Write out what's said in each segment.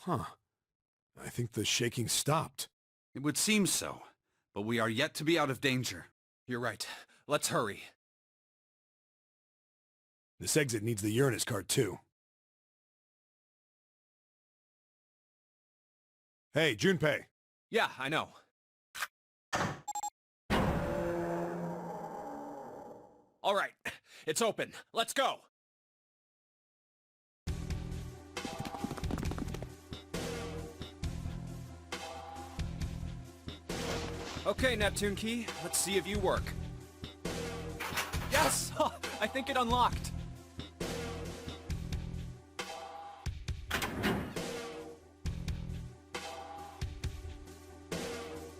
Huh. I think the shaking stopped. It would seem so, but we are yet to be out of danger. You're right. Let's hurry. This exit needs the Uranus card, too. Hey, Junpei. Yeah, I know. All right, it's open. Let's go! Okay, Neptune Key, let's see if you work. Yes! I think it unlocked.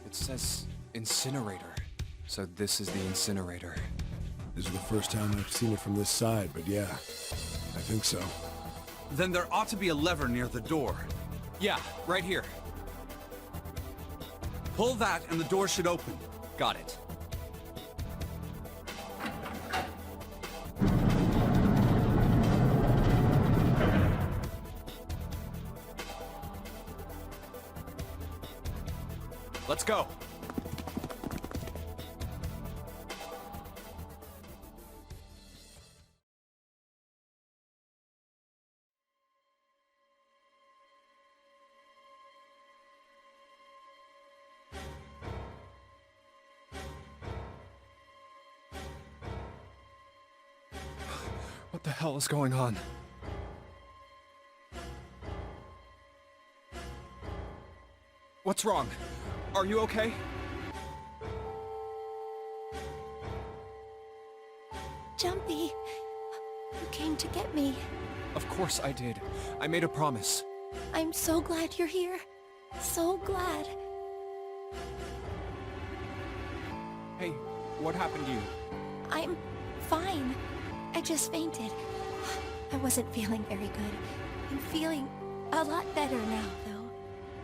It says incinerator. So this is the incinerator. This is the first time I've seen it from this side, but yeah, I think so. Then there ought to be a lever near the door. Yeah, right here. Pull that and the door should open. Got it. Let's go. What the hell is going on? What's wrong? Are you okay? Jumpy, you came to get me. Of course I did. I made a promise. I'm so glad you're here. So glad. Hey, what happened to you? I'm fine. I just fainted. I wasn't feeling very good. I'm feeling a lot better now, though.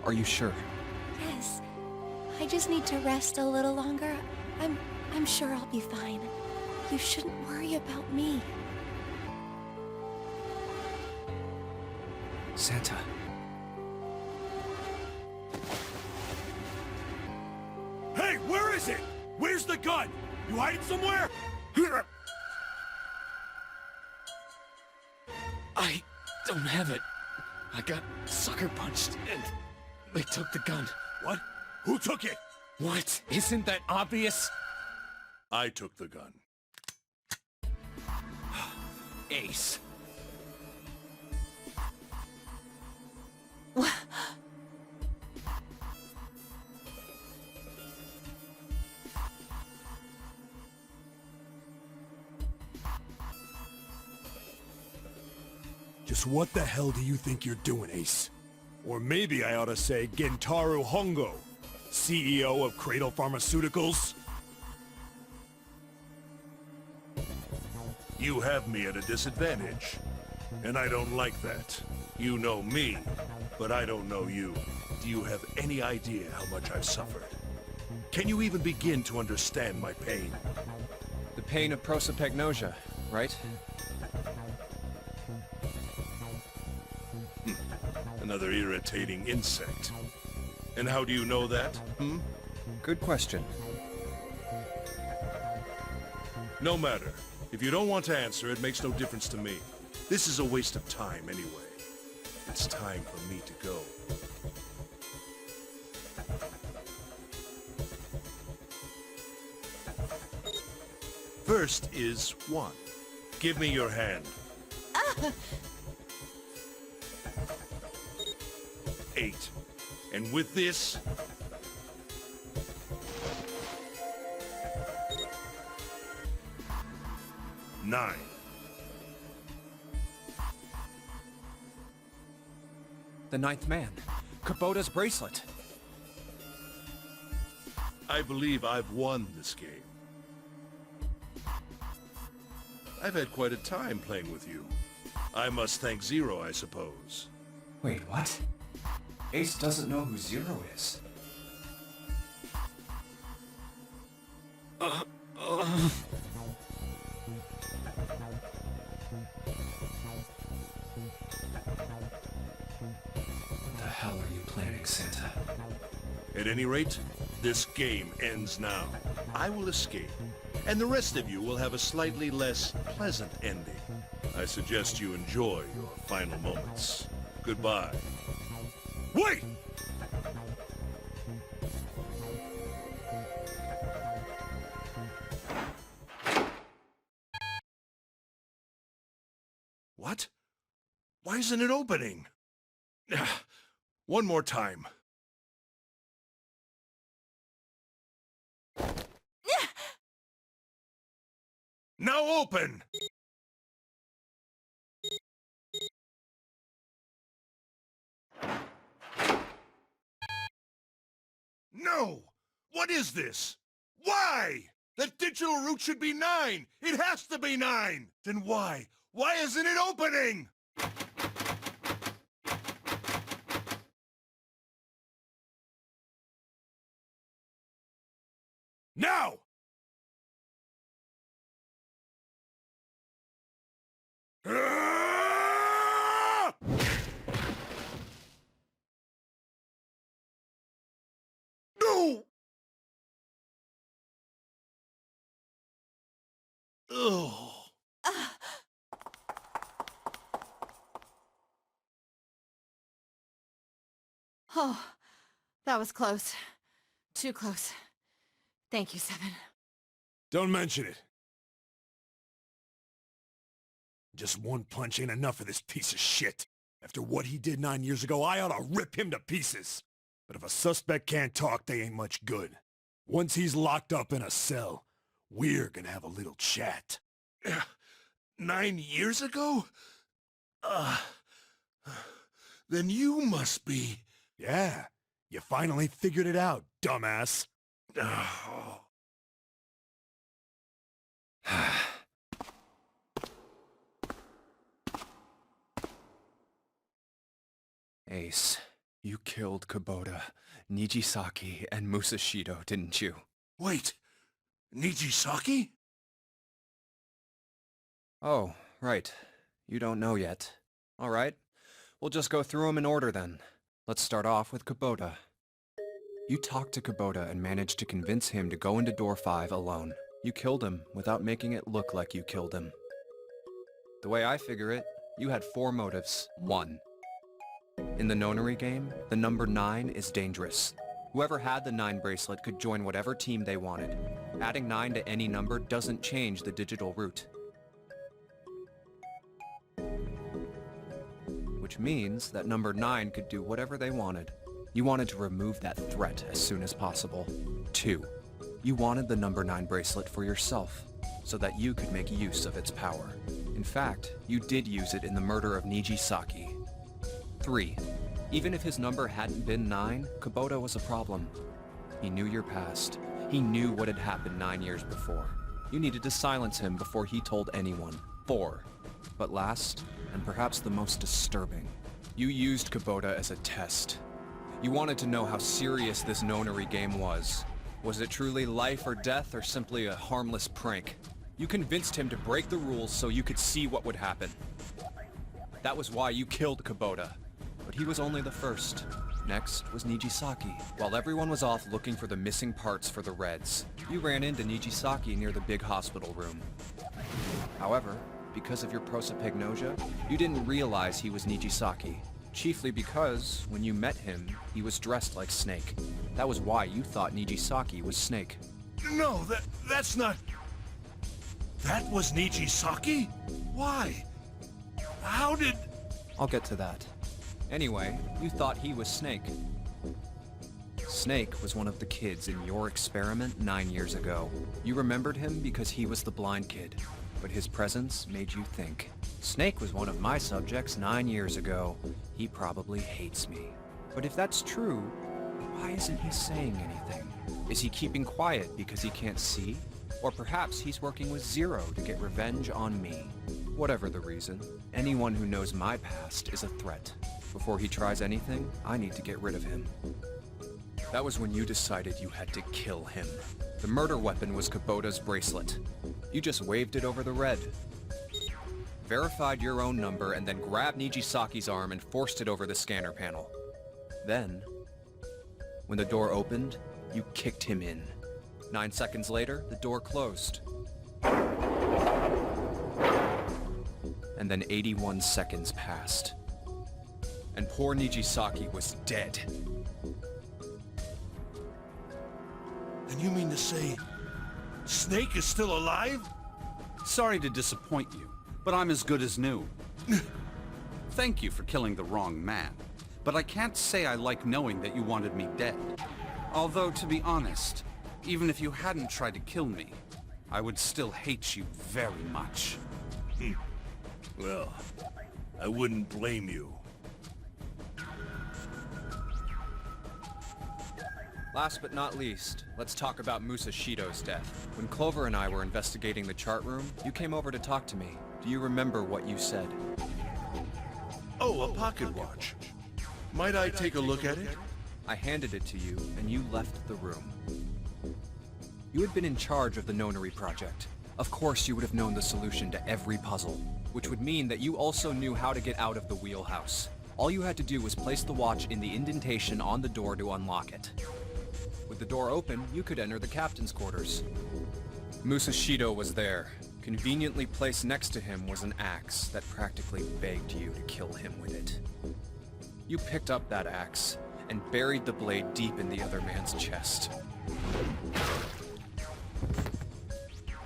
Are you sure? Yes. I just need to rest a little longer. I'm sure I'll be fine. You shouldn't worry about me. Santa. Hey, where is it? Where's the gun? You hide it somewhere? I don't have it. I got sucker punched and they took the gun. What? Who took it? What? Isn't that obvious? I took the gun. Ace. Just what the hell do you think you're doing, Ace? Or maybe I ought to say Gentaro Hongo, CEO of Cradle Pharmaceuticals? You have me at a disadvantage, and I don't like that. You know me, but I don't know you. Do you have any idea how much I've suffered? Can you even begin to understand my pain? The pain of prosopagnosia, right? Another irritating insect. And how do you know that? Good question. No matter. If you don't want to answer, it makes no difference to me. This is a waste of time anyway. It's time for me to go. First is 1. Give me your hand. 8. And with this... 9. The ninth man. Kubota's bracelet. I believe I've won this game. I've had quite a time playing with you. I must thank Zero, I suppose. Wait, what? Ace doesn't know who Zero is. What the hell are you planning, Santa? At any rate, this game ends now. I will escape, and the rest of you will have a slightly less pleasant ending. I suggest you enjoy your final moments. Goodbye. Wait! What? Why isn't it opening? One more time. Now open! No! What is this? Why? That digital route should be 9! It has to be 9! Then why? Why isn't it opening? Now! Ah! No! Ugh. Oh, that was close. Too close. Thank you, Seven. Don't mention it. Just one punch ain't enough for this piece of shit. After what he did 9 years ago, I ought to rip him to pieces. But if a suspect can't talk, they ain't much good. Once he's locked up in a cell, we're gonna have a little chat. 9 years ago? Then you must be... Yeah, you finally figured it out, dumbass. Oh. Ace, you killed Kubota, Nijisaki, and Musashido, didn't you? Wait, Nijisaki? Oh, right. You don't know yet. All right. We'll just go through them in order then. Let's start off with Kubota. You talked to Kubota and managed to convince him to go into door 5 alone. You killed him without making it look like you killed him. The way I figure it, you had 4 motives. 1. In the Nonary game, the number 9 is dangerous. Whoever had the 9 bracelet could join whatever team they wanted. Adding 9 to any number doesn't change the digital route. Which means that number 9 could do whatever they wanted. You wanted to remove that threat as soon as possible. 2. You wanted the number 9 bracelet for yourself, so that you could make use of its power. In fact, you did use it in the murder of Nijisaki. 3. Even if his number hadn't been 9, Kubota was a problem. He knew your past. He knew what had happened 9 years before. You needed to silence him before he told anyone. 4. But last, and perhaps the most disturbing, you used Kubota as a test. You wanted to know how serious this Nonary game was. Was it truly life or death, or simply a harmless prank? You convinced him to break the rules so you could see what would happen. That was why you killed Kubota. But he was only the first. Next was Nijisaki. While everyone was off looking for the missing parts for the Reds, you ran into Nijisaki near the big hospital room. However, because of your prosopagnosia, you didn't realize he was Nijisaki. Chiefly because, when you met him, he was dressed like Snake. That was why you thought Nijisaki was Snake. No, that's not... That was Nijisaki? Why? How did... I'll get to that. Anyway, you thought he was Snake. Snake was one of the kids in your experiment 9 years ago. You remembered him because he was the blind kid, but his presence made you think. Snake was one of my subjects 9 years ago. He probably hates me. But if that's true, why isn't he saying anything? Is he keeping quiet because he can't see? Or perhaps he's working with Zero to get revenge on me. Whatever the reason, anyone who knows my past is a threat. Before he tries anything, I need to get rid of him. That was when you decided you had to kill him. The murder weapon was Kubota's bracelet. You just waved it over the red. Verified your own number and then grabbed Nijisaki's arm and forced it over the scanner panel. Then, when the door opened, you kicked him in. 9 seconds later, the door closed. And then 81 seconds passed. And poor Nijisaki was dead. And you mean to say Snake is still alive? Sorry to disappoint you, but I'm as good as new. Thank you for killing the wrong man, but I can't say I like knowing that you wanted me dead. Although, to be honest, even if you hadn't tried to kill me, I would still hate you very much. Well, I wouldn't blame you. Last but not least, let's talk about Musashido's death. When Clover and I were investigating the chart room, you came over to talk to me. Do you remember what you said? Oh, a pocket watch. Might I take a look at it? I handed it to you, and you left the room. You had been in charge of the Nonary project. Of course you would have known the solution to every puzzle, which would mean that you also knew how to get out of the wheelhouse. All you had to do was place the watch in the indentation on the door to unlock it. With the door open, you could enter the captain's quarters. Musashido was there. Conveniently placed next to him was an axe that practically begged you to kill him with it. You picked up that axe and buried the blade deep in the other man's chest.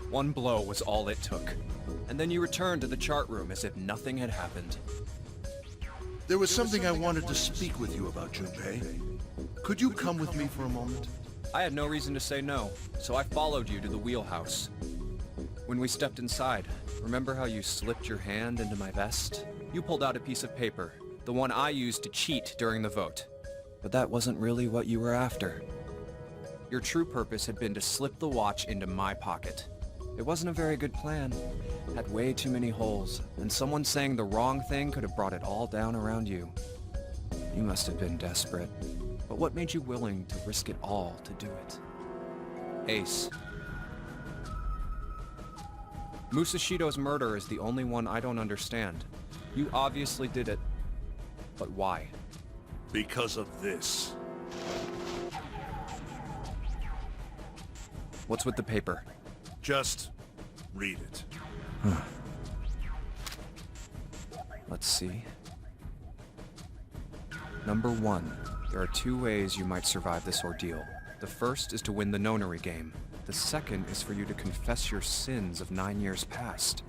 One blow was all it took, and then you returned to the chart room as if nothing had happened. There was something I wanted to speak with you about, Junpei. Could you come with me for a moment? I had no reason to say no, so I followed you to the wheelhouse. When we stepped inside, remember how you slipped your hand into my vest? You pulled out a piece of paper, the one I used to cheat during the vote. But that wasn't really what you were after. Your true purpose had been to slip the watch into my pocket. It wasn't a very good plan. Had way too many holes, and someone saying the wrong thing could have brought it all down around you. You must have been desperate. But what made you willing to risk it all to do it? Ace. Musashido's murder is the only one I don't understand. You obviously did it. But why? Because of this. What's with the paper? Just read it. Let's see. Number 1. There are 2 ways you might survive this ordeal. The first is to win the Nonary game. The second is for you to confess your sins of 9 years past.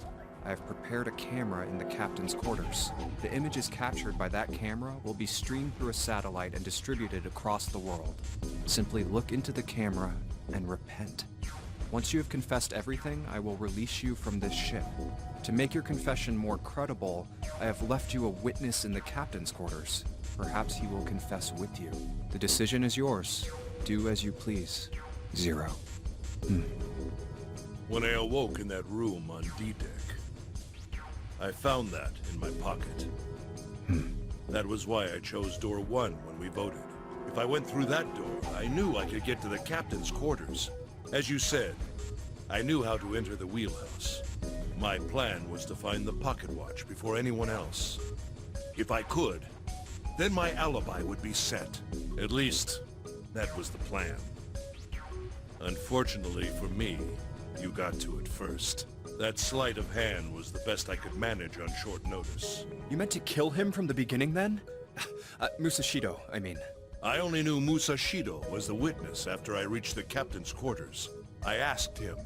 I have prepared a camera in the captain's quarters. The images captured by that camera will be streamed through a satellite and distributed across the world. Simply look into the camera and repent. Once you have confessed everything, I will release you from this ship. To make your confession more credible, I have left you a witness in the captain's quarters. Perhaps he will confess with you. The decision is yours. Do as you please. 0. When I awoke in that room on D-Deck, I found that in my pocket. That was why I chose door 1 when we voted. If I went through that door, I knew I could get to the captain's quarters. As you said, I knew how to enter the wheelhouse. My plan was to find the pocket watch before anyone else. If I could, then my alibi would be set. At least, that was the plan. Unfortunately for me, you got to it first. That sleight of hand was the best I could manage on short notice. You meant to kill him from the beginning then? Musashido, I mean. I only knew Musashido was the witness after I reached the captain's quarters. I asked him,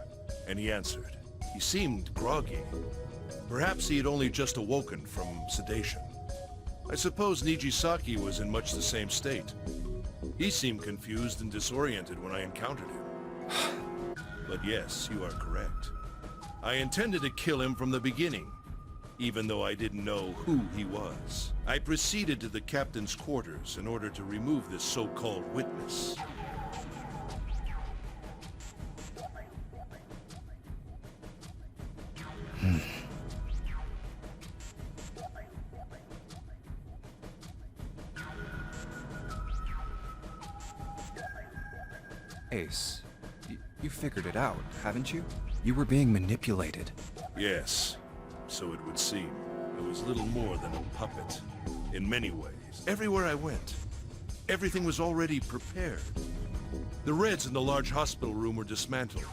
and he answered. He seemed groggy. Perhaps he had only just awoken from sedation. I suppose Nijisaki was in much the same state. He seemed confused and disoriented when I encountered him. But yes, you are correct. I intended to kill him from the beginning, even though I didn't know who he was. I proceeded to the captain's quarters in order to remove this so-called witness. Ace, you figured it out, haven't you? You were being manipulated. Yes, so it would seem. I was little more than a puppet. In many ways. Everywhere I went, Everything was already prepared. The Reds in the large hospital room were dismantled.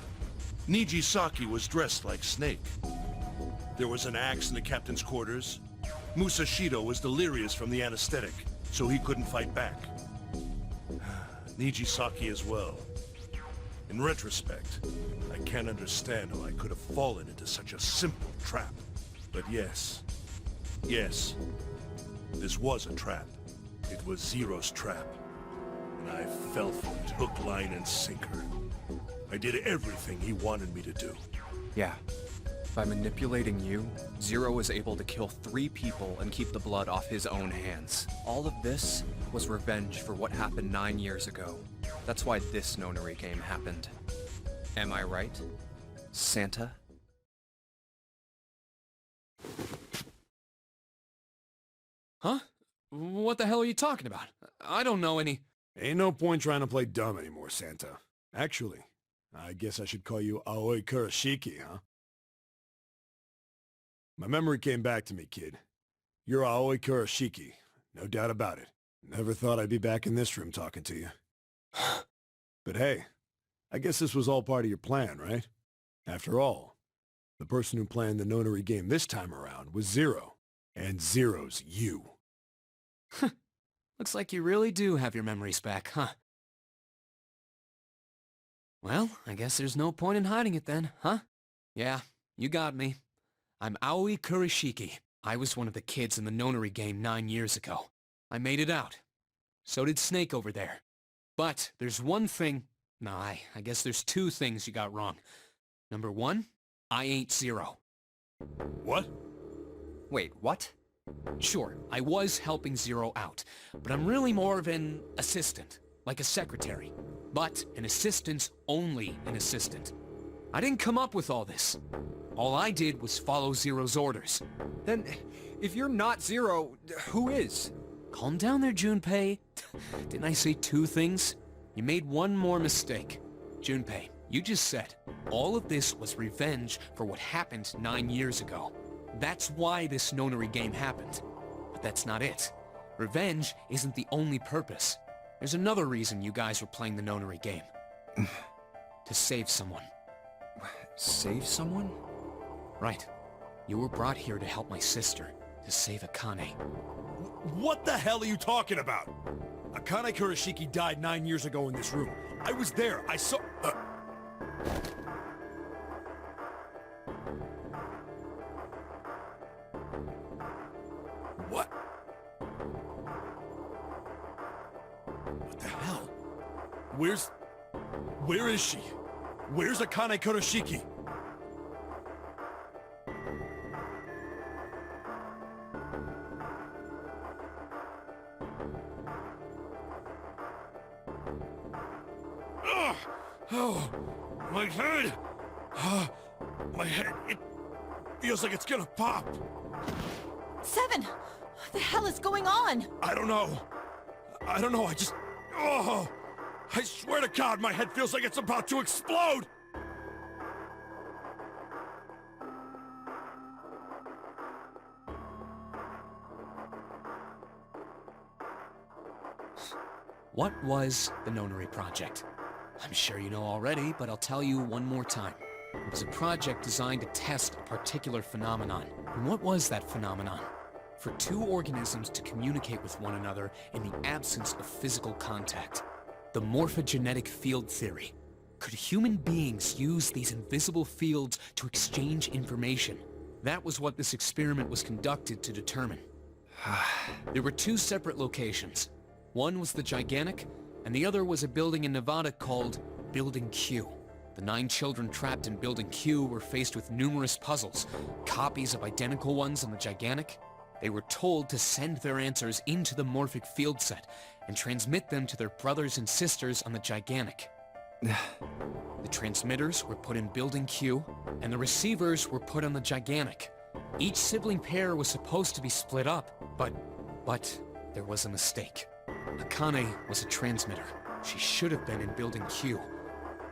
Nijisaki was dressed like Snake. There was an axe in the captain's quarters. Musashido was delirious from the anesthetic, so he couldn't fight back. Nijisaki as well. In retrospect, I can't understand how I could have fallen into such a simple trap. But yes, this was a trap. It was Zero's trap. And I fell for it, hook, line, and sinker. I did everything he wanted me to do. Yeah. By manipulating you, Zero was able to kill 3 people and keep the blood off his own hands. All of this was revenge for what happened 9 years ago. That's why this Nonary game happened. Am I right, Santa? Huh? What the hell are you talking about? I don't know any... Ain't no point trying to play dumb anymore, Santa. Actually, I guess I should call you Aoi Kurashiki, huh? My memory came back to me, kid. You're Aoi Kurashiki, no doubt about it. Never thought I'd be back in this room talking to you. But hey, I guess this was all part of your plan, right? After all, the person who planned the Nonary game this time around was Zero. And Zero's you. Looks like you really do have your memories back, huh? Well, I guess there's no point in hiding it then, huh? Yeah, you got me. I'm Aoi Kurashiki. I was one of the kids in the Nonary game 9 years ago. I made it out. So did Snake over there. But there's one thing... Nah, I guess there's 2 things you got wrong. Number 1, I ain't Zero. What? Wait, what? Sure, I was helping Zero out, but I'm really more of an assistant, like a secretary. But an assistant's only an assistant. I didn't come up with all this. All I did was follow Zero's orders. Then, if you're not Zero, who is? Calm down there, Junpei. Didn't I say 2 things? You made one more mistake. Junpei, you just said all of this was revenge for what happened 9 years ago. That's why this Nonary game happened. But that's not it. Revenge isn't the only purpose. There's another reason you guys were playing the Nonary game. To save someone. Save someone? Right. You were brought here to help my sister, to save Akane. What the hell are you talking about? Akane Kurashiki died 9 years ago in this room. I was there. I saw... What? What the hell? Where is she? Where's Akane Kurashiki? Ugh! Oh, my head! My head, it feels like it's gonna pop. 7! What the hell is going on? I don't know, I just... Oh! I swear to God, my head feels like it's about to explode! What was the Nonary Project? I'm sure you know already, but I'll tell you one more time. It was a project designed to test a particular phenomenon. And what was that phenomenon? For 2 organisms to communicate with one another in the absence of physical contact. The morphogenetic field theory. Could human beings use these invisible fields to exchange information? That was what this experiment was conducted to determine. There were 2 separate locations. One was the Gigantic, and the other was a building in Nevada called Building Q. The 9 children trapped in Building Q were faced with numerous puzzles, copies of identical ones on the Gigantic. They were told to send their answers into the morphic field set and transmit them to their brothers and sisters on the Gigantic. The transmitters were put in Building Q, and the receivers were put on the Gigantic. Each sibling pair was supposed to be split up, but there was a mistake. Akane was a transmitter. She should have been in Building Q.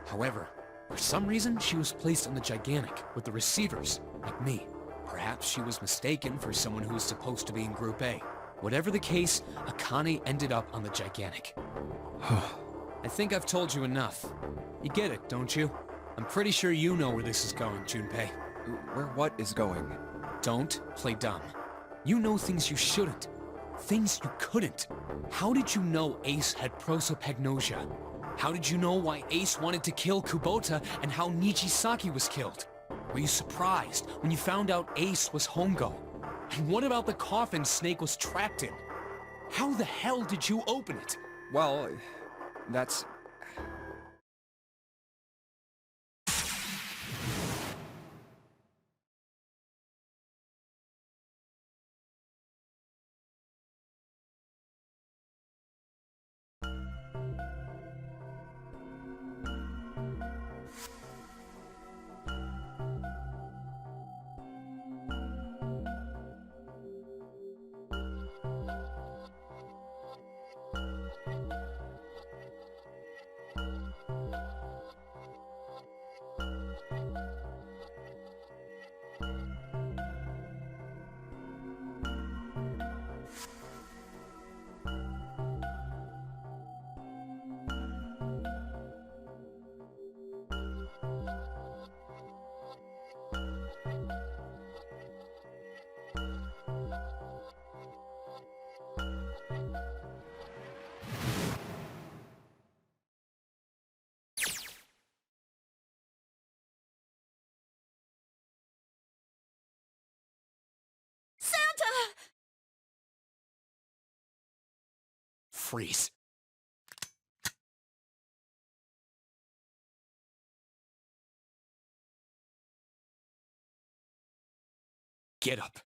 However, for some reason, she was placed on the Gigantic with the receivers, like me. Perhaps she was mistaken for someone who was supposed to be in Group A. Whatever the case, Akane ended up on the Gigantic. I think I've told you enough. You get it, don't you? I'm pretty sure you know where this is going, Junpei. Where what is going? Don't play dumb. You know things you shouldn't. Things you couldn't. How did you know Ace had prosopagnosia? How did you know why Ace wanted to kill Kubota and how Nijisaki was killed? Were you surprised when you found out Ace was Hongo? And what about the coffin Snake was trapped in? How the hell did you open it? Well, that's... Santa! Freeze. Get up.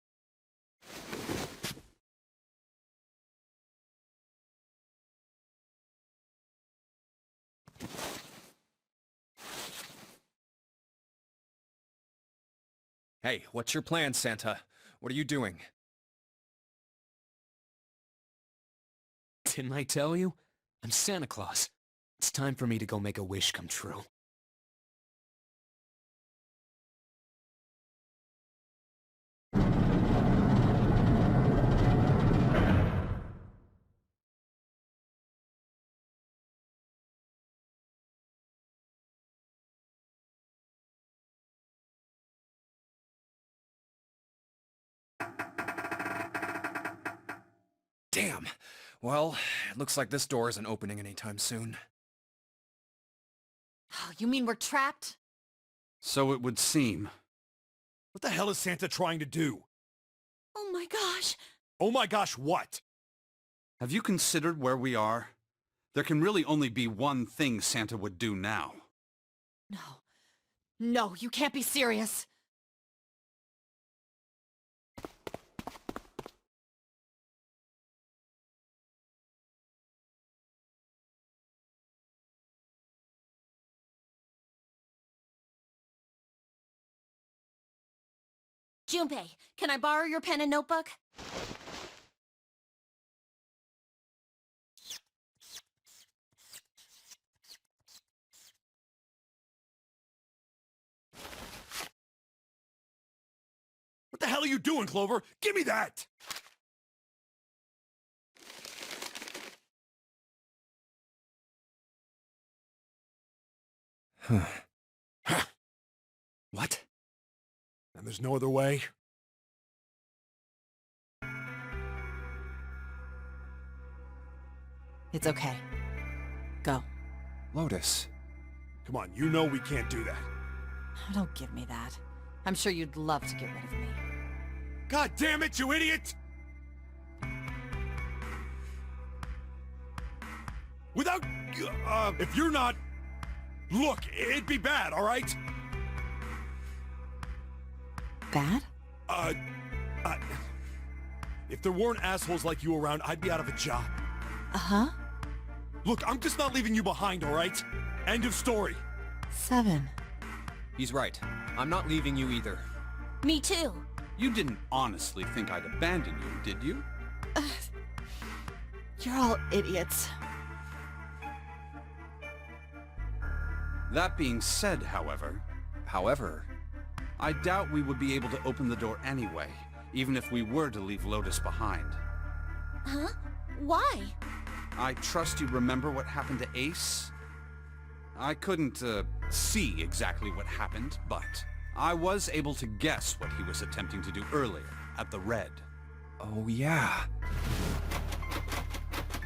Hey, what's your plan, Santa? What are you doing? Didn't I tell you? I'm Santa Claus. It's time for me to go make a wish come true. Damn. Well, it looks like this door isn't opening anytime soon. Oh, you mean we're trapped? So it would seem. What the hell is Santa trying to do? Oh my gosh! Oh my gosh, what? Have you considered where we are? There can really only be one thing Santa would do now. No. No, you can't be serious. Junpei, can I borrow your pen and notebook? What the hell are you doing, Clover? Give me that! What? And there's no other way? It's okay. Go. Lotus. Come on, you know we can't do that. Oh, don't give me that. I'm sure you'd love to get rid of me. God damn it, you idiot! Without... if you're not... Look, it'd be bad, all right? Bad? If there weren't assholes like you around, I'd be out of a job. Uh-huh. Look, I'm just not leaving you behind, all right? End of story. 7. He's right. I'm not leaving you either. Me too. You didn't honestly think I'd abandon you, did you? You're all idiots. That being said, however, I doubt we would be able to open the door anyway, even if we were to leave Lotus behind. Huh? Why? I trust you remember what happened to Ace? I couldn't, see exactly what happened, but I was able to guess what he was attempting to do earlier at the Red. Oh, yeah.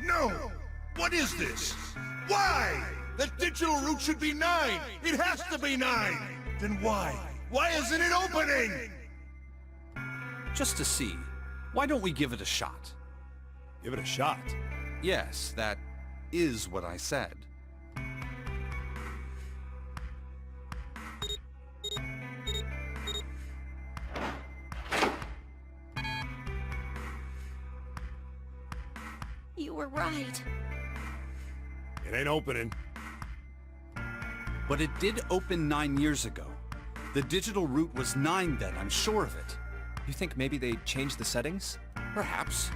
No! What is this? Why? The digital route should be 9! It has to be 9! Then why? Why isn't it opening? Just to see, why don't we give it a shot? Give it a shot. Yes, that is what I said. You were right. It ain't opening. But it did open 9 years ago. The digital route was 9 then, I'm sure of it. You think maybe they changed the settings? Perhaps.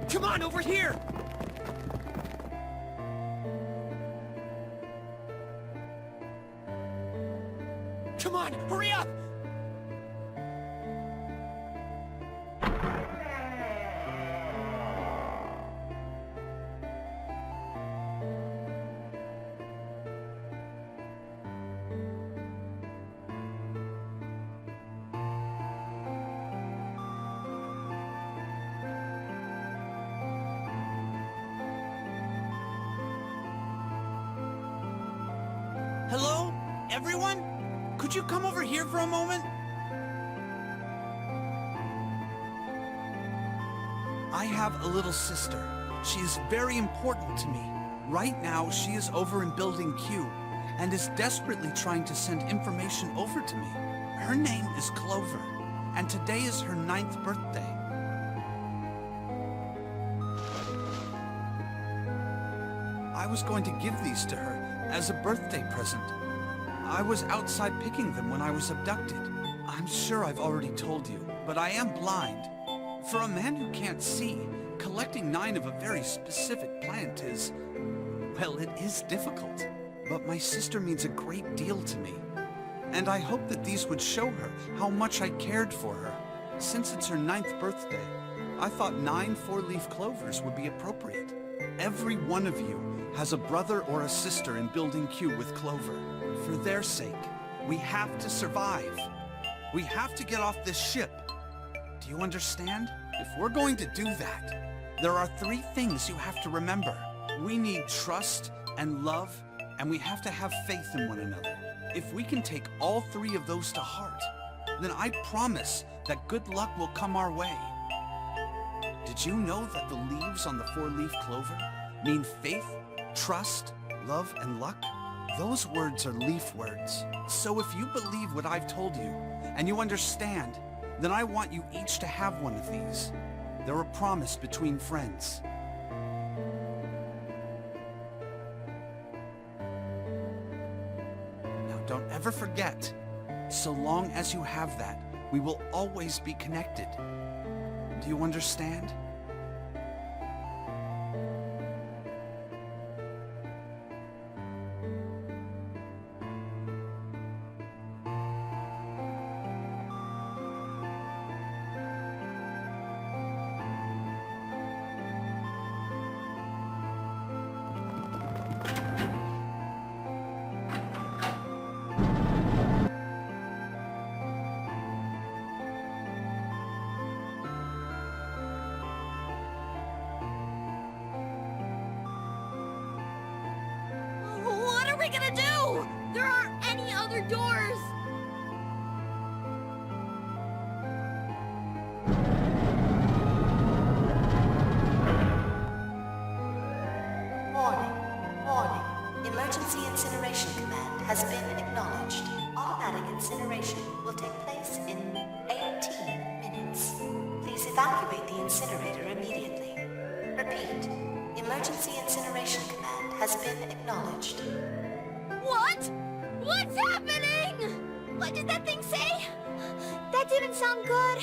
Come on, over here! Come on, hurry up! Hello? Everyone? Could you come over here for a moment? I have a little sister. She is very important to me. Right now, she is over in Building Q and is desperately trying to send information over to me. Her name is Clover, and today is her 9th birthday. I was going to give these to her as a birthday present. I was outside picking them when I was abducted. I'm sure I've already told you, but I am blind. For a man who can't see, collecting 9 of a very specific plant is... well, it is difficult. But my sister means a great deal to me. And I hope that these would show her how much I cared for her. Since it's her 9th birthday, I thought 9 4-leaf clovers would be appropriate. Every one of you has a brother or a sister in Building Q with Clover. For their sake, we have to survive. We have to get off this ship. Do you understand? If we're going to do that, there are 3 things you have to remember. We need trust and love, and we have to have faith in one another. If we can take all 3 of those to heart, then I promise that good luck will come our way. Did you know that the leaves on the 4-leaf clover mean faith, trust, love, and luck? Those words are leaf words. So if you believe what I've told you, and you understand, then I want you each to have one of these. They're a promise between friends. Now don't ever forget, so long as you have that, we will always be connected. Do you understand? has been acknowledged. Automatic incineration will take place in 18 minutes. Please evacuate the incinerator immediately. Repeat. Emergency incineration command has been acknowledged. What? What's happening? What did that thing say? That didn't sound good.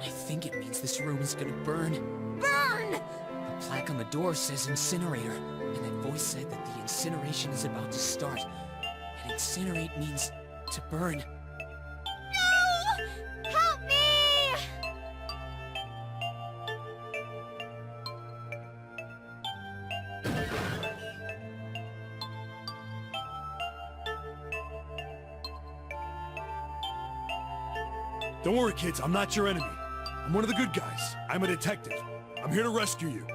I think it means this room is gonna burn. Burn! The plaque on the door says incinerator, and that voice said that the incineration is about to start. And incinerate means to burn. No! Help me! Don't worry, kids. I'm not your enemy. I'm one of the good guys. I'm a detective. I'm here to rescue you.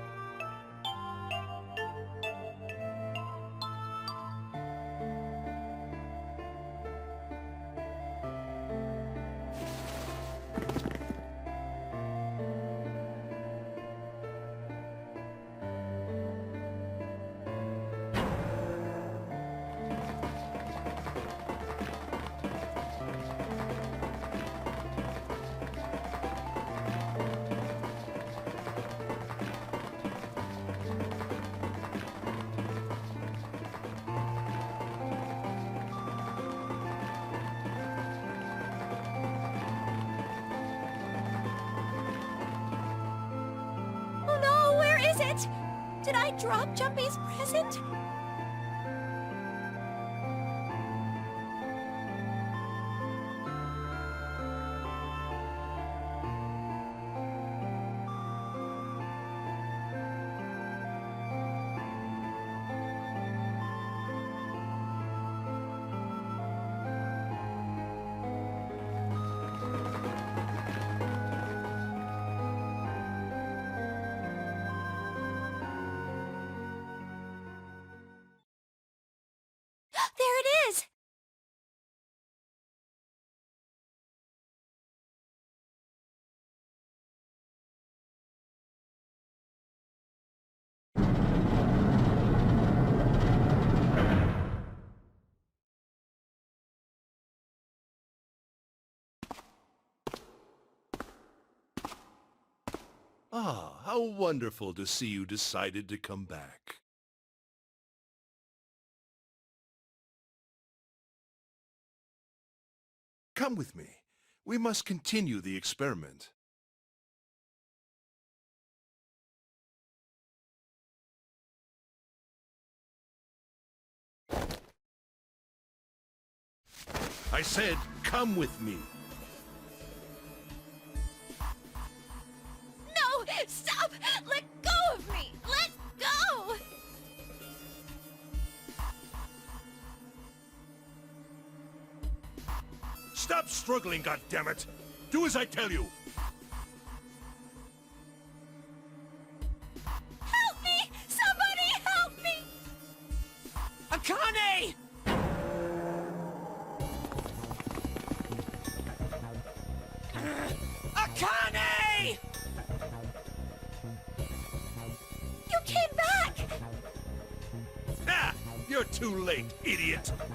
Oh no, where is it? Did I drop Jumpy's present? There it is! Ah, how wonderful to see you decided to come back. Come with me. We must continue the experiment. I said, come with me. No! Stop! Let go of me! Let go! Stop struggling, goddammit! Do as I tell you! Help me! Somebody help me! Akane! Akane! You came back! Ha! You're too late, idiot! Ah!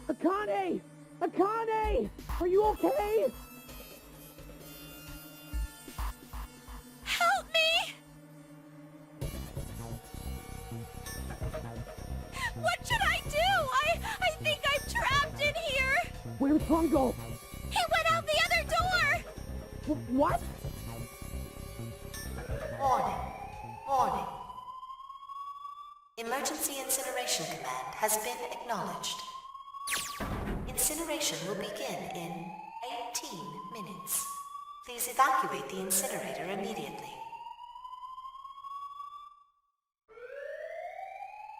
Akane! Akane! Are you okay? Help me! Where's Fungal? He went out the other door! What? Warning. Warning. Emergency incineration command has been acknowledged. Incineration will begin in 18 minutes. Please evacuate the incinerator immediately.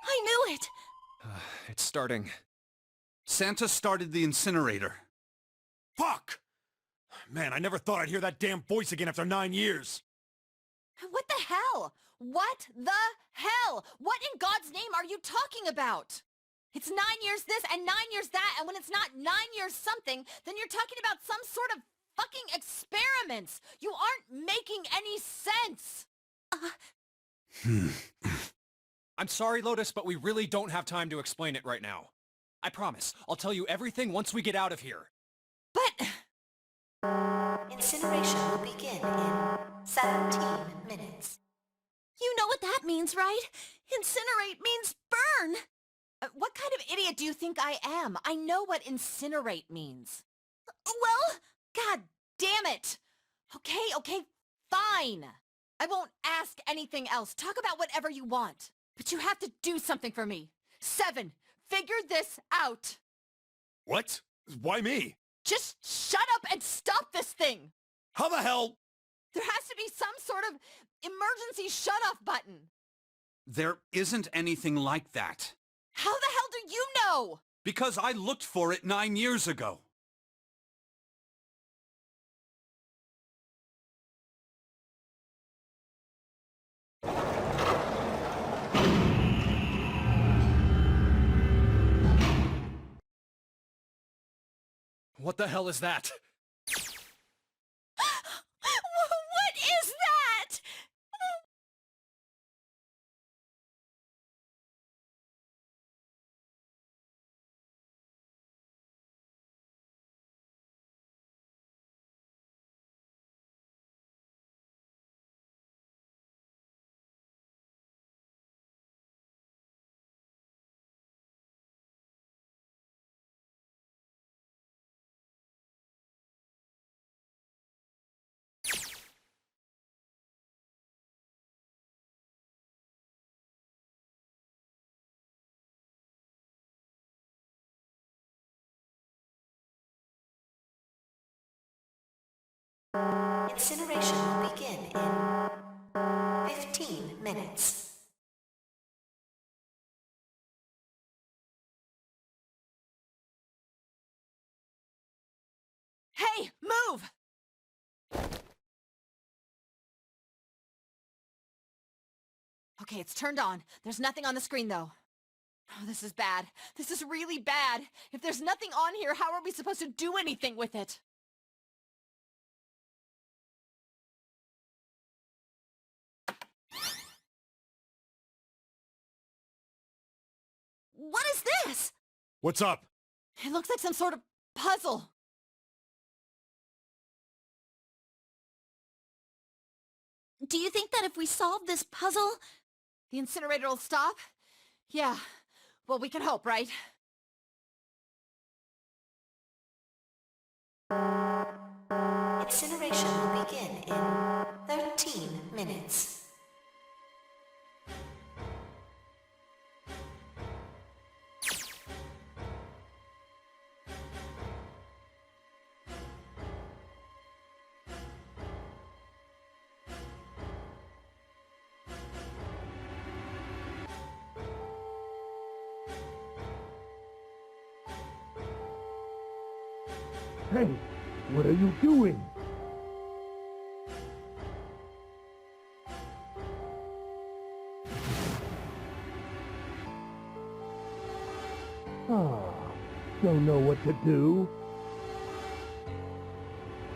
I knew it! It's starting. Santa started the incinerator. Fuck! Man, I never thought I'd hear that damn voice again after 9 years. What the hell? What the hell? What in God's name are you talking about? It's 9 years this and 9 years that, and when it's not 9 years something, then you're talking about some sort of fucking experiments. You aren't making any sense. I'm sorry, Lotus, but we really don't have time to explain it right now. I promise, I'll tell you everything once we get out of here. But... Incineration will begin in 17 minutes. You know what that means, right? Incinerate means burn. What kind of idiot do you think I am? I know what incinerate means. Well, god damn it. Okay, fine. I won't ask anything else. Talk about whatever you want. But you have to do something for me. 7, figure this out. What? Why me? Just shut up and stop this thing. How the hell? There has to be some sort of emergency shut-off button. There isn't anything like that. How the hell do you know? Because I looked for it 9 years ago. What the hell is that? What is that? Incineration will begin in 15 minutes. Hey, move! Okay, it's turned on. There's nothing on the screen, though. Oh, this is bad. This is really bad. If there's nothing on here, how are we supposed to do anything with it? What is this? What's up? It looks like some sort of puzzle. Do you think that if we solve this puzzle, the incinerator will stop? Yeah. Well, we can hope, right? Incineration will begin in 13 minutes. Hey, what are you doing? Don't know what to do?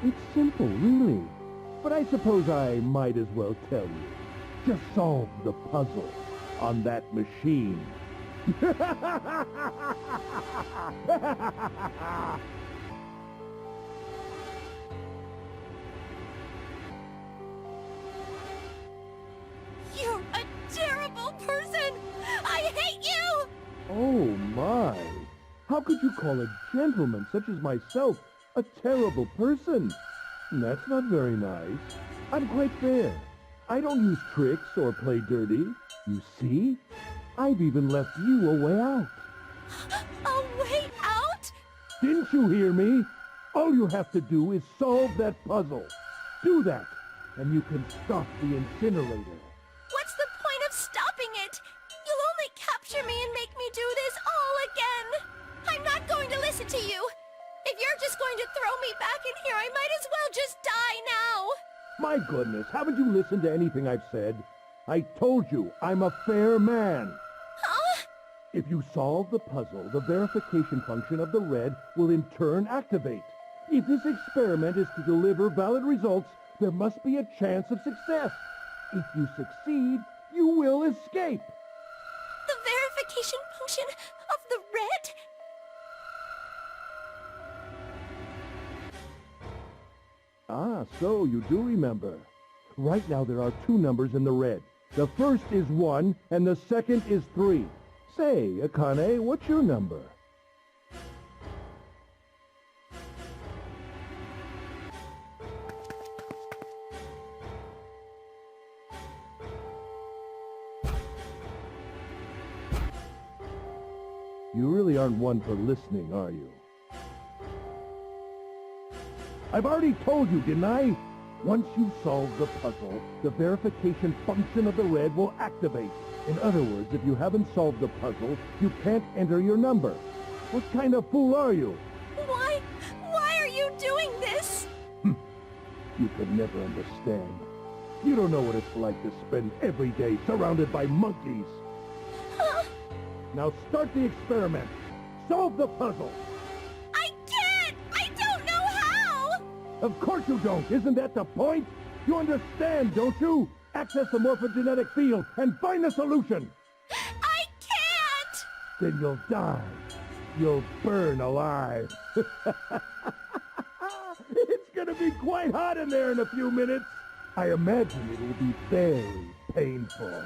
It's simple, really. But I suppose I might as well tell you. Just solve the puzzle on that machine. You're a terrible person! I hate you! Oh my! How could you call a gentleman such as myself a terrible person? That's not very nice. I'm quite fair. I don't use tricks or play dirty. You see? I've even left you a way out. A way out? Didn't you hear me? All you have to do is solve that puzzle. Do that, and you can stop the incinerator. What's the point of stopping it? You'll only capture me and make me do this all again. I'm not going to listen to you. If you're just going to throw me back in here, I might as well just die now. My goodness, haven't you listened to anything I've said? I told you, I'm a fair man. Huh? If you solve the puzzle, the verification function of the red will in turn activate. If this experiment is to deliver valid results, there must be a chance of success. If you succeed, you will escape. The verification function of the red? Ah, so you do remember. Right now there are 2 numbers in the red. The first is 1, and the second is 3. Say, Akane, what's your number? You really aren't one for listening, are you? I've already told you, didn't I? Once you solve the puzzle, the verification function of the red will activate. In other words, if you haven't solved the puzzle, you can't enter your number. What kind of fool are you? Why are you doing this? You could never understand. You don't know what it's like to spend every day surrounded by monkeys. Now start the experiment. Solve the puzzle. I can't! I don't know how! Of course you don't. Isn't that the point? You understand, don't you? Access the morphogenetic field and find the solution. I can't! Then you'll die. You'll burn alive. It's gonna be quite hot in there in a few minutes. I imagine it will be very painful.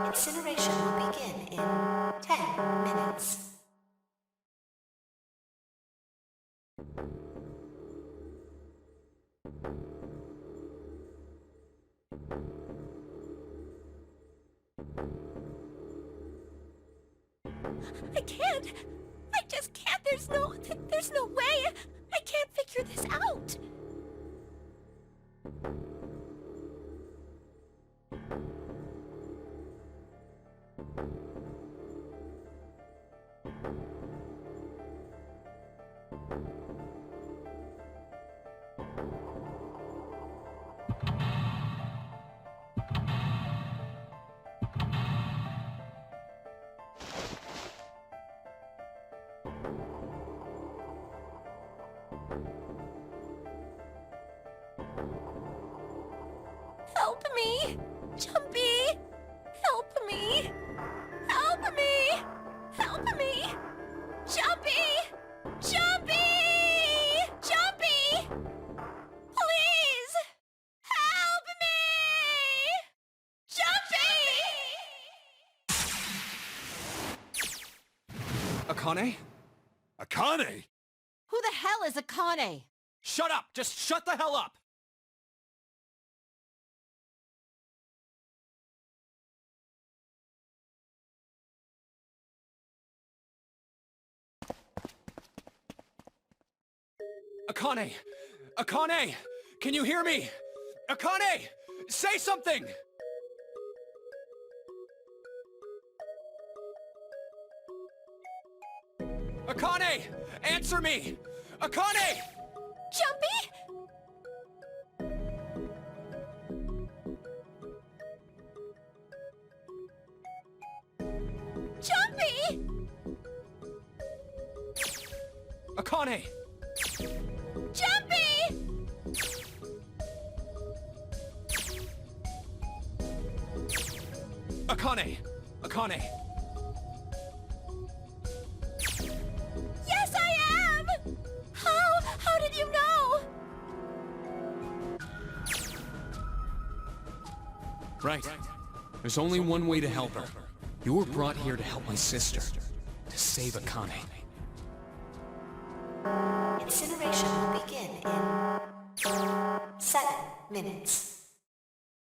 Incineration will begin in 10 minutes. I can't! I just can't! There's no way! I can't figure this out! Help me! Jumpy! Help me! Help me! Help me! Jumpy! Jumpy! Jumpy! Please! Help me! Jumpy! Akane? Akane? Who the hell is Akane? Shut up! Just shut the hell up! Akane! Akane! Can you hear me? Akane! Say something! Akane! Answer me! Akane! Jumpy? Jumpy! Akane! Jumpy! Akane! Akane! Yes, I am! How did you know? Right. There's only one way to help her. You were brought here to help my sister. To save Akane. Incineration will begin in 7 minutes.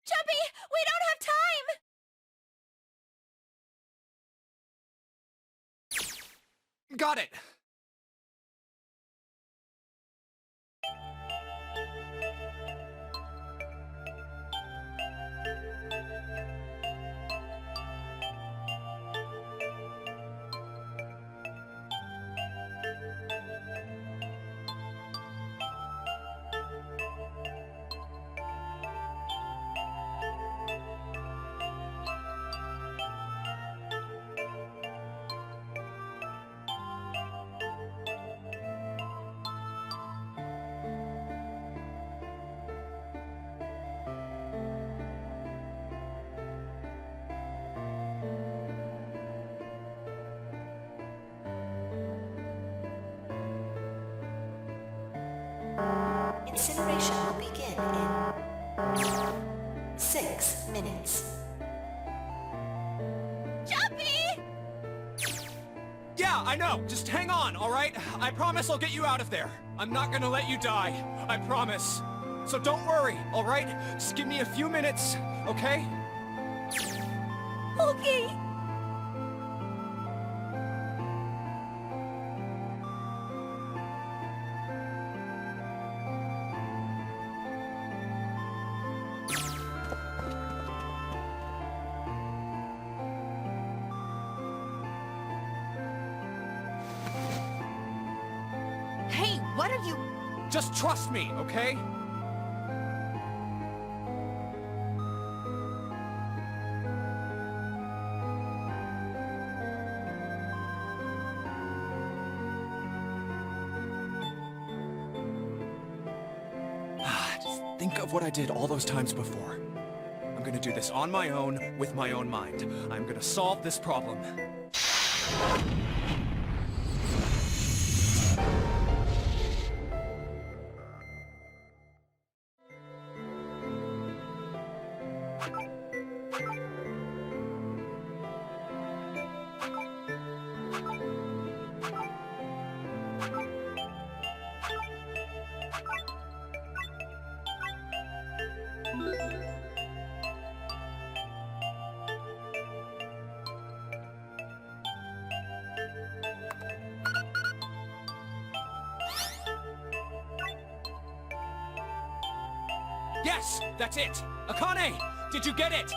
Jumpy, we don't have time! Got it! Incineration will begin in 6 minutes. Jumpy! Yeah, I know! Just hang on, alright? I promise I'll get you out of there. I'm not gonna let you die. I promise. So don't worry, alright? Just give me a few minutes, okay? Okay. Hey, what are you... Just trust me, okay? Just think of what I did all those times before. I'm gonna do this on my own, with my own mind. I'm gonna solve this problem. Yes, that's it! Akane, did you get it?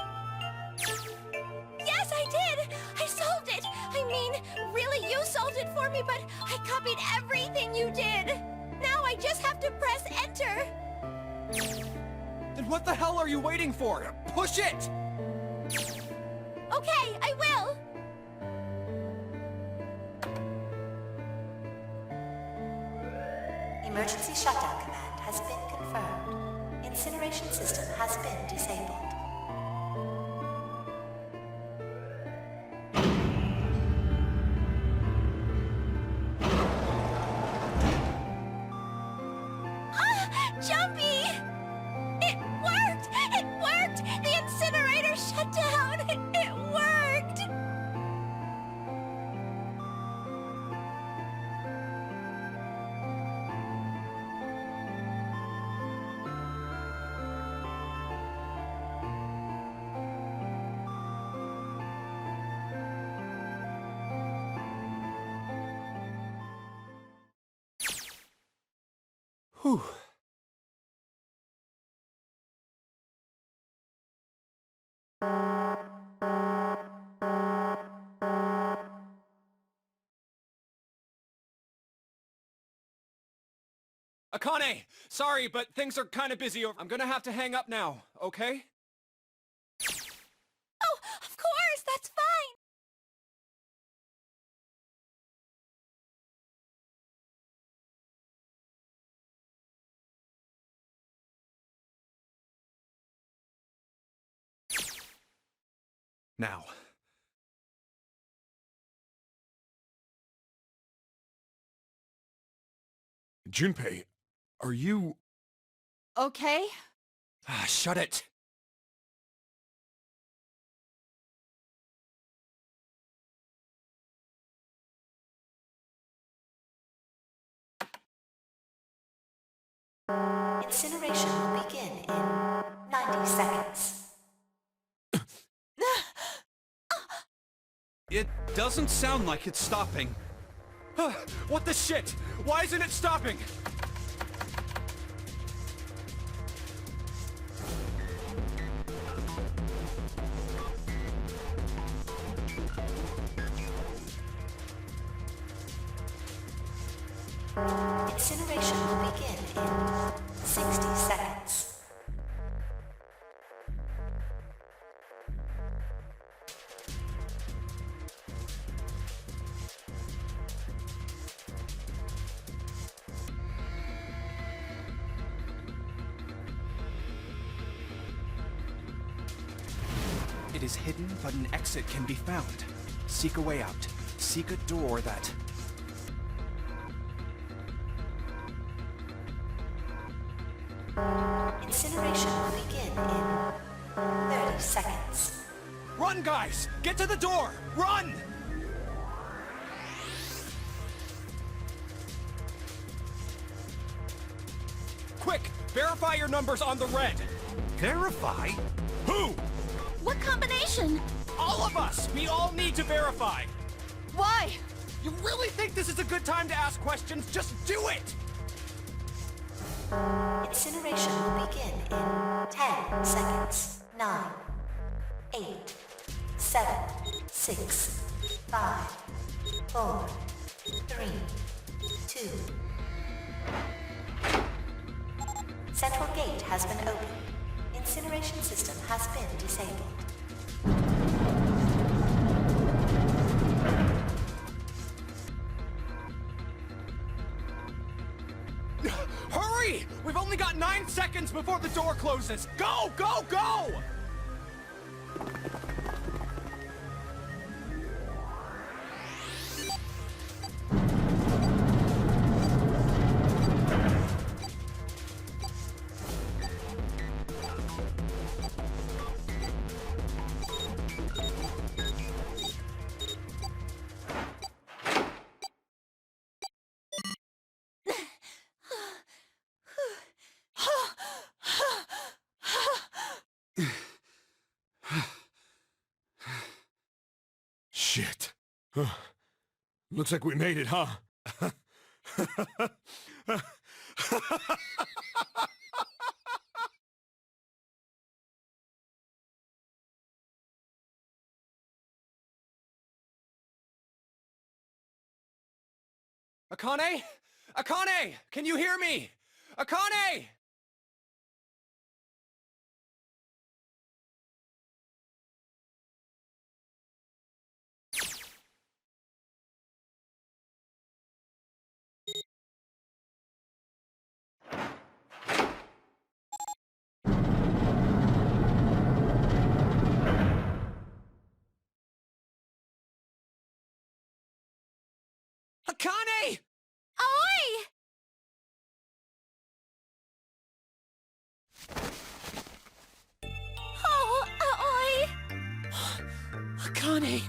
Yes, I did! I solved it! I mean, really, you solved it for me, but I copied everything you did! Now I just have to press enter! Then what the hell are you waiting for? Push it! Okay, I will! Emergency shutdown command has been confirmed. Incineration system has been disabled. Jumpy! It worked! It worked! The incinerator shut down! It worked! Whew. Akane! Sorry, but things are kind of busy over... I'm gonna have to hang up now, okay? Oh, of course! That's fine! Now. Junpei, are you... Okay? Shut it! Incineration will begin in 90 seconds. It doesn't sound like it's stopping. What the shit? Why isn't it stopping? Incineration will begin in 60 seconds. It is hidden, but an exit can be found. Seek a way out. Seek a door that... Incineration will begin in 30 seconds. Run, guys! Get to the door! Run! Quick! Verify your numbers on the red! Verify? Who? What combination? All of us! We all need to verify! Why? You really think this is a good time to ask questions? Just do it! Incineration will begin in 10 seconds. 9, 8, 7, 6, 5, 4, 3, 2. Central gate has been opened. Incineration system has been disabled. Hurry! We've only got 9 seconds before the door closes! Go, go, go! Shit. Looks like we made it, huh? Akane? Akane! Can you hear me? Akane! Akane! Oi! Oh, oi! Akane!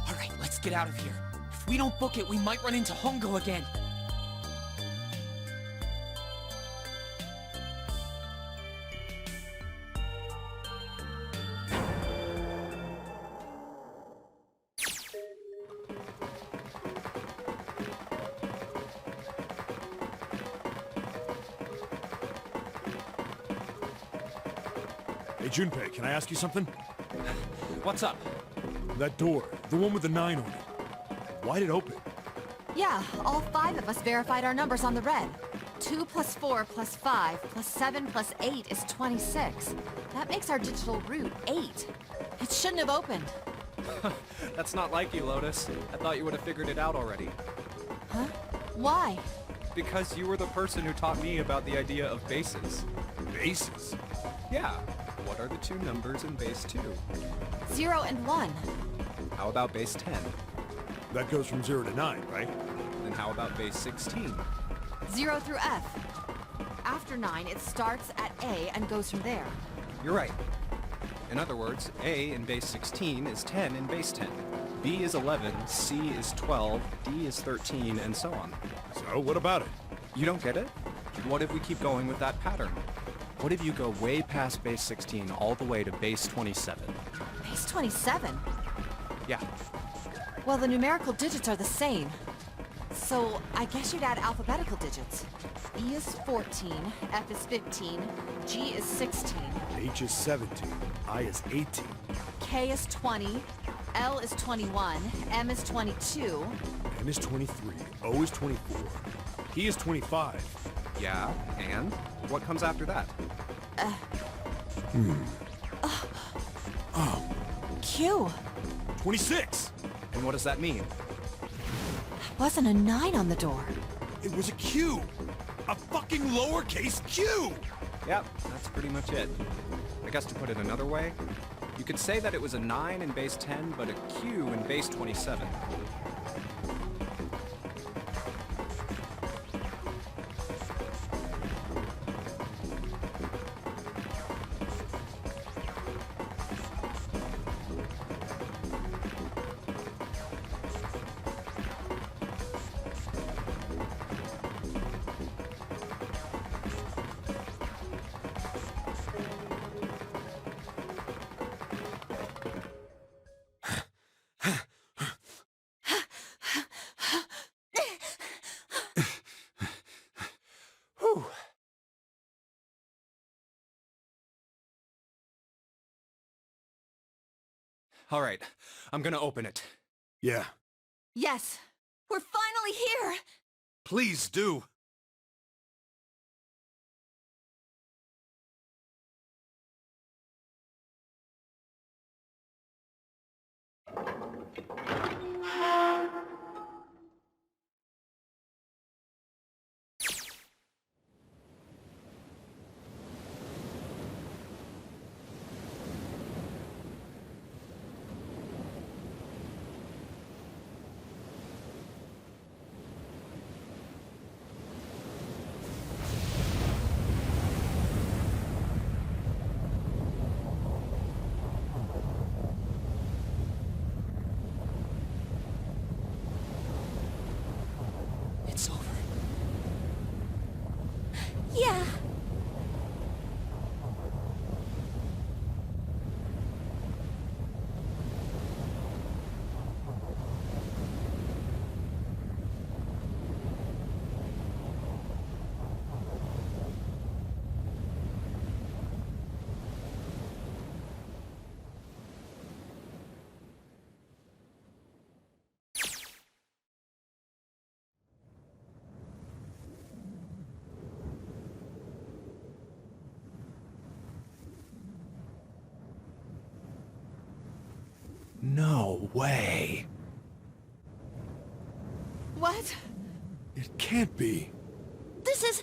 Alright, let's get out of here. If we don't book it, we might run into Hongo again. Hey, Junpei, can I ask you something? What's up? That door, the one with the 9 on it. Why'd it open? Yeah, all 5 of us verified our numbers on the red. 2 plus 4 plus 5 plus 7 plus 8 is 26. That makes our digital route 8. It shouldn't have opened. That's not like you, Lotus. I thought you would have figured it out already. Huh? Why? Because you were the person who taught me about the idea of bases. Bases? Yeah. What are the 2 numbers in base 2? 0 and 1. How about base 10? That goes from 0 to 9, right? Then how about base 16? 0 through F. After 9, it starts at A and goes from there. You're right. In other words, A in base 16 is 10 in base 10. B is 11, C is 12, D is 13, and so on. So, what about it? You don't get it? What if we keep going with that pattern? What if you go way past base 16 all the way to base 27? Base 27? Yeah. Well, the numerical digits are the same. So, I guess you'd add alphabetical digits. E is 14, F is 15, G is 16, H is 17, I is 18. K is 20, L is 21, M is 22. N is 23, O is 24, P is 25. Yeah, and? What comes after that? Q. 26! And what does that mean? Wasn't a 9 on the door. It was a Q! A fucking lowercase Q! Yep, that's pretty much it. I guess to put it another way, you could say that it was a 9 in base 10, but a Q in base 27. Whew. All right, I'm gonna open it. Yeah, Yes, we're finally here! please do. It's over. Yeah. No way. What? It can't be. This is...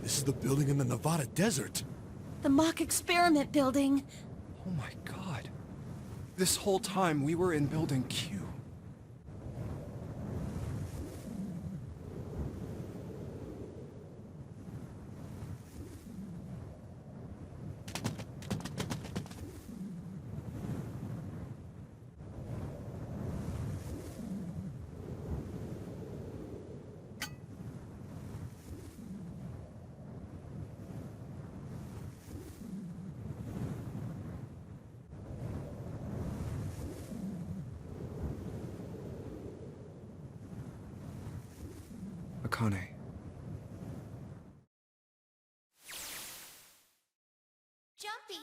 This is the building in the Nevada desert. the mock experiment building. Oh my god. This whole time we were in Building Q. Akane. Jumpy.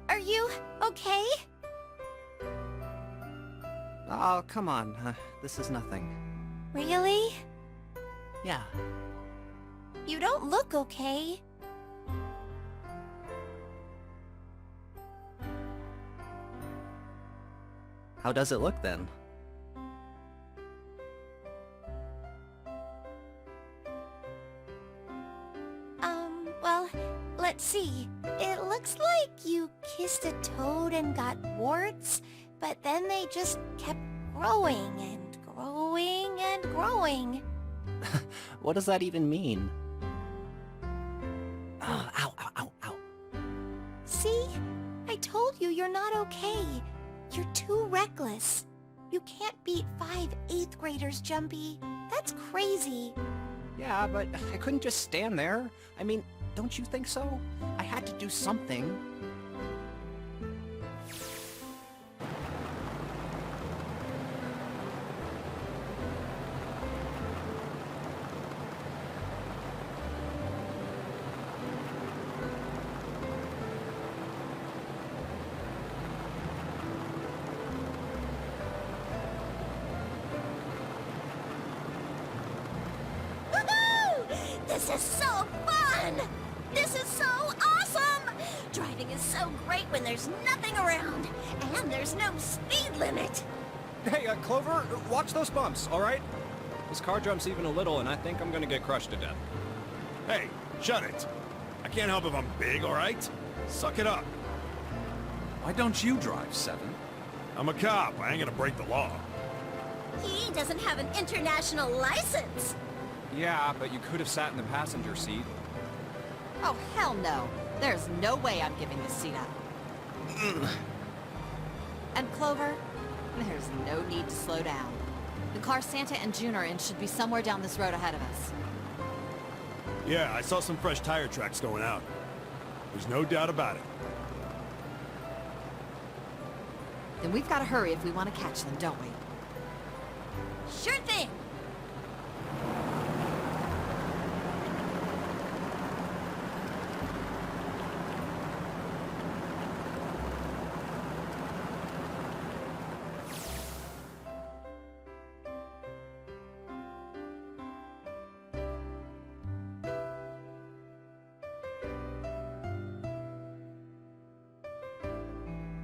Are you okay? Oh, come on. This is nothing. Really? Yeah. You don't look okay. How does it look then? Well, let's see. It looks like you kissed a toad and got warts, but then they just kept growing and growing and growing. What does that even mean? Oh, ow, ow, ow, ow. See? I told you you're not okay. You're too reckless. You can't beat 5 8th graders, Jumpy. That's crazy. Yeah, but I couldn't just stand there. I mean, don't you think so? I had to do something. Woohoo! This is so fun! This is so awesome! Driving is so great when there's nothing around, and there's no speed limit. Hey, Clover, watch those bumps, all right? This car jumps even a little, and I think I'm gonna get crushed to death. Hey, shut it. I can't help if I'm big, all right? Suck it up. Why don't you drive, Seven? I'm a cop. I ain't gonna break the law. He doesn't have an international license. Yeah, but you could have sat in the passenger seat. Oh, hell no. There's no way I'm giving this seat up. And Clover, there's no need to slow down. The car Santa and June are in should be somewhere down this road ahead of us. Yeah, I saw some fresh tire tracks going out. There's no doubt about it. Then we've got to hurry if we want to catch them, don't we? Sure thing.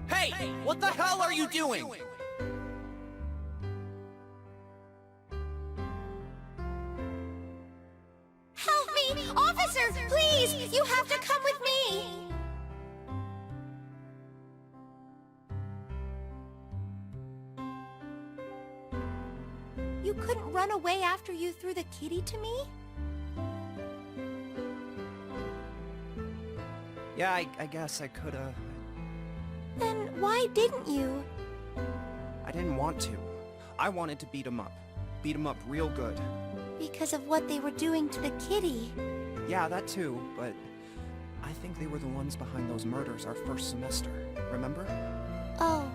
Hey! Hey! What the hell are you doing? Help me! Officer, please! You have to come with me! You couldn't run away after you threw the kitty to me? Yeah, I guess I could've. Then why didn't you? I didn't want to. I wanted to beat him up. Beat him up real good. Because of what they were doing to the kitty. Yeah, that too, but I think they were the ones behind those murders our first semester. Remember? Oh,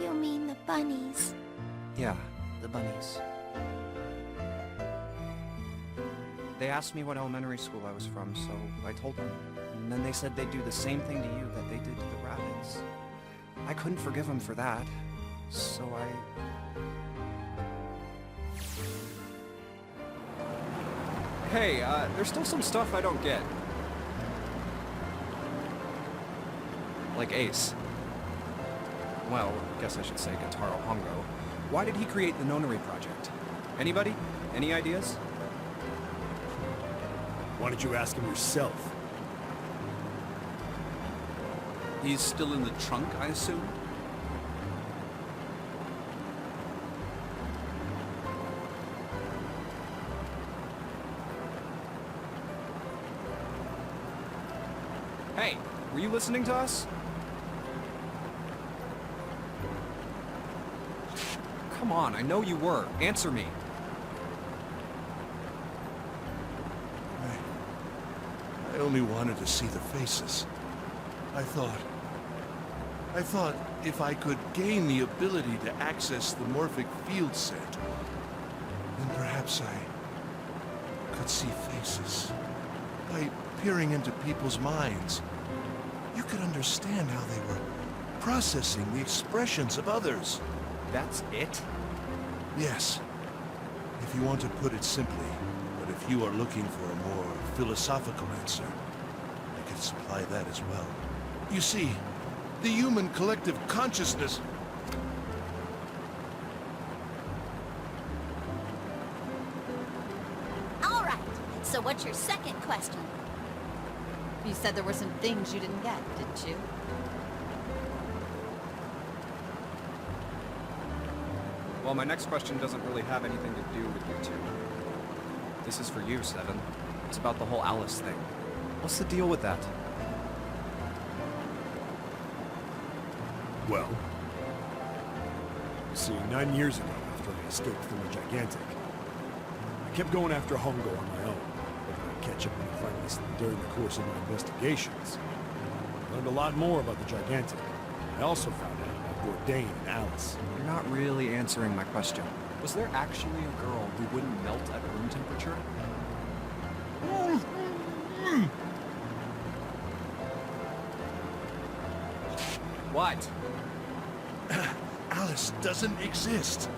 you mean the bunnies. Yeah, the bunnies. They asked me what elementary school I was from, so I told them. And then they said they'd do the same thing to you that they did to the rabbits. I couldn't forgive them for that, so Hey, there's still some stuff I don't get. Like Ace. Well, guess I should say Gentaro Hongo. Why did he create the Nonary project? Anybody? Any ideas? Why don't you ask him yourself? He's still in the trunk, I assume? Hey, were you listening to us? Come on, I know you were. Answer me. I only wanted to see the faces. I thought if I could gain the ability to access the morphic field set, then perhaps I could see faces. By peering into people's minds, you could understand how they were processing the expressions of others. That's it? Yes, if you want to put it simply, but if you are looking for a more philosophical answer, I can supply that as well. You see, the human collective consciousness... All right, so what's your second question? You said there were some things you didn't get, didn't you? Well, my next question doesn't really have anything to do with you two. This is for you, Seven. It's about the whole Alice thing. What's the deal with that? Well, you see, 9 years ago, after I escaped from the Gigantic, I kept going after Hongo on my own, hoping I'd catch up with my friends during the course of my investigations. I learned a lot more about the Gigantic. I also found out about Bourdain and Alice. You're not really answering my question. Was there actually a girl who wouldn't melt at room temperature? What? Alice doesn't exist.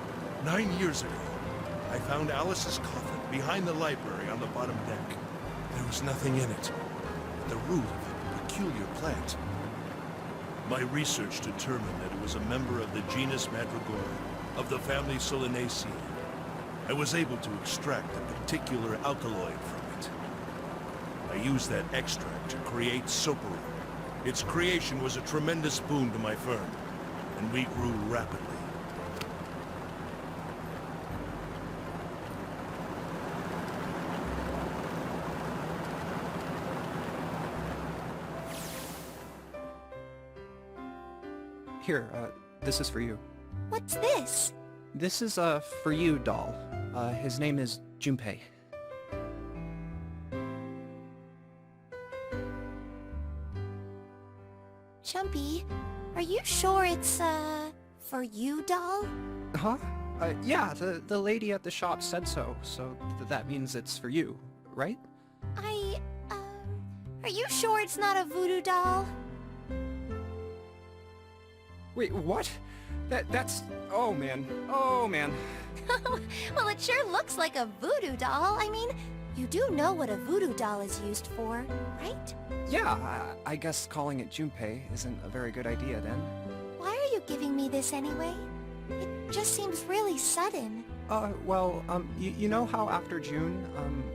9 years ago, I found Alice's coffin behind the library on the bottom deck. There was nothing in it but the root of a peculiar plant. My research determined that it was a member of the genus Mandragora, of the family Solanaceae. I was able to extract a particular alkaloid from it. I used that extract to create Soparu. Its creation was a tremendous boon to my firm, and we grew rapidly. Here, this is for you. What's this? This is, for you, doll. His name is Junpei. Chumpy, are you sure it's, for you, doll? Huh? Yeah, the lady at the shop said so, so that means it's for you, right? Are you sure it's not a voodoo doll? Wait, what? That's... Oh, man. Oh, man. Well, it sure looks like a voodoo doll. I mean, you do know what a voodoo doll is used for, right? Yeah, I guess calling it Junpei isn't a very good idea then. Why you giving me this anyway? It just seems really sudden. You know how after June,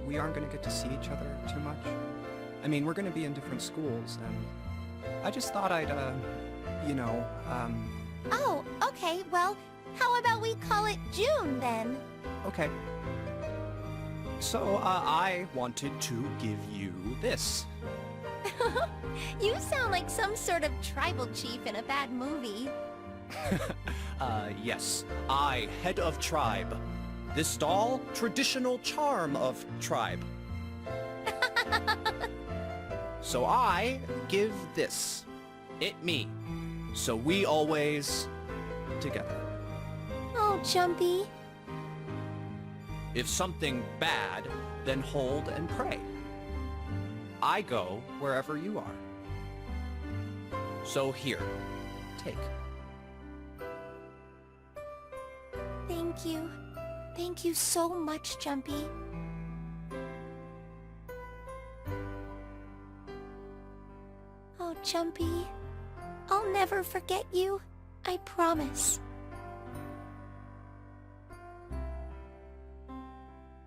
we aren't gonna get to see each other too much? I mean, we're gonna be in different schools, and I just thought I'd, Oh, okay, well, how about we call it June then? Okay. So, I wanted to give you this. You sound like some sort of tribal chief in a bad movie. Yes. I, head of tribe. This doll, traditional charm of tribe. So I give this. It me. So we always together. Oh, Jumpy. If something bad, then hold and pray. I go wherever you are. So here, take. Thank you. Thank you so much, Jumpy. Oh, Jumpy. I'll never forget you. I promise.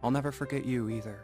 I'll never forget you either.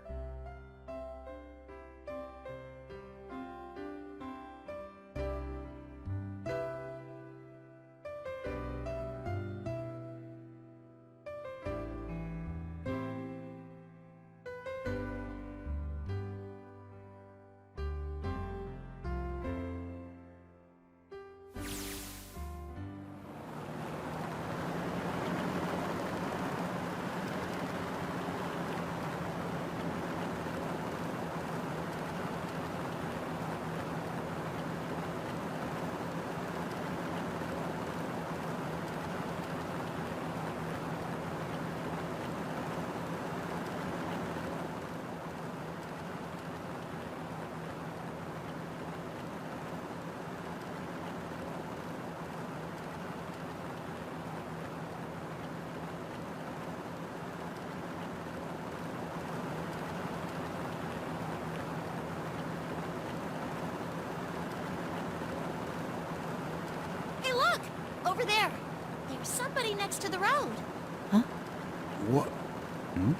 Over there. There's somebody next to the road. What? Hmm?